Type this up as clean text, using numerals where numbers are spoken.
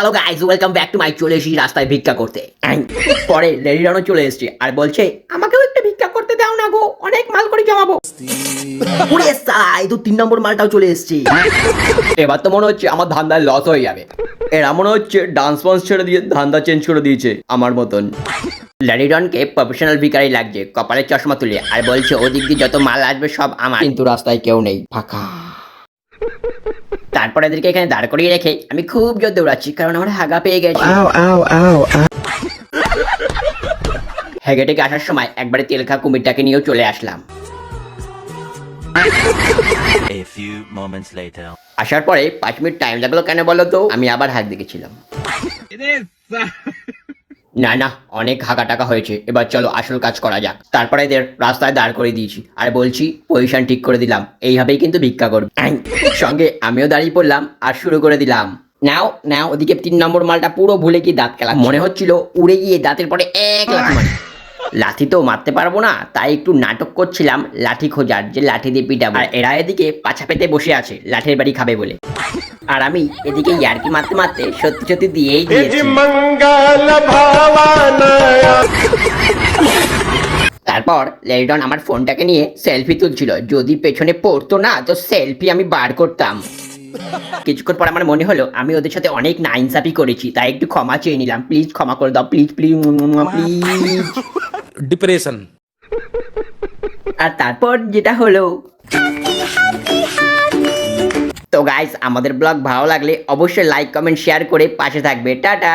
Hello guys, welcome back to my. চলে এসেছি রাস্তায় ভিক্ষা করতে। পরে লেডিরানো চলে এসেছে আর বলছে আমাকেও একটা ভিক্ষা করতে দাও না গো, অনেক মাল করে জমাবো। পুরে সাই তো 3 নম্বর মালটাও চলে এসেছে। এবার তো মনে হচ্ছে আমার ধান্দায় লস হয়ে যাবে। এরা মনে হচ্ছে ডান্স ফান্স ছেড়ে দিয়ে ধান্দা চেঞ্জ করে দিয়েছে আমার মতন। ল্যাডিডনকে প্রফেশনাল ভিখারি লাগছে, কপালে চশমা তুলে, আর বলছে ওদিক দিয়ে যত মাল আসবে সব আমার, কিন্তু রাস্তায় কেউ নেই, ফাঁকা। তারপর এদেরকে এখানে দাঁড় করিয়ে রেখে আমি খুব জোর দৌড়াচ্ছি, কারণ আমার হাগা পেয়ে গেছে। হেগে টেগে আসার সময় একবারে তেল খা কুমিরটাকে নিয়েও চলে আসলাম। A few moments later. আসার পরে 5 মিনিট টাইম লাগলো কেন বলো তো? আমি আবার হাত দেখেছিলাম। না না, অনেক হাগা টাকা হয়েছে, এবার চলো আসল কাজ করা যাক। তারপরে এদের রাস্তায় দাঁড় করে দিয়েছি আর বলছি পজিশন ঠিক করে দিলাম, এইভাবেই কিন্তু ভিক্ষা করবে। সঙ্গে আমিও দাঁড়িয়ে পড়লাম আর শুরু করে দিলাম। নাও নাও। ওদিকে 3 নম্বর মালটা পুরো ভুলে গিয়ে দাঁত খেলা, মনে হচ্ছিল উড়ে গিয়ে দাঁতের পরে এক লাথি মারি। লাঠি তো মারতে পারবো না, তাই একটু নাটক করছিলাম লাঠি খোঁজার, যে লাঠি দিয়ে পিটাবো। আর এরা এদিকে পাছা পেতে বসে আছে লাঠির বাড়ি খাবে বলে, আর আমি এদিকে ইয়ার্কি মারতে মারতে সত্যি সত্যি দিয়েই দিয়েছি। তারপর লেডন আমার ফোনটাকে নিয়ে সেলফি তুলছিল, যদি পেছনে পড়তো না তো সেলফি আমি বার করতাম। কিছুক্ষণ পর আমার মনে হলো আমি ওদের সাথে অনেক নাইনসাফি করেছি, তাই একটু ক্ষমা চেয়ে নিলাম। প্লিজ ক্ষমা করে দাও, প্লিজ প্লিজ প্লিজ। ডিপ্রেশন। আর তারপর যেটা হলো, তো গাইস আমাদের ব্লগ ভালো লাগলে অবশ্যই লাইক কমেন্ট শেয়ার করে পাশে থাকবে। টাটা।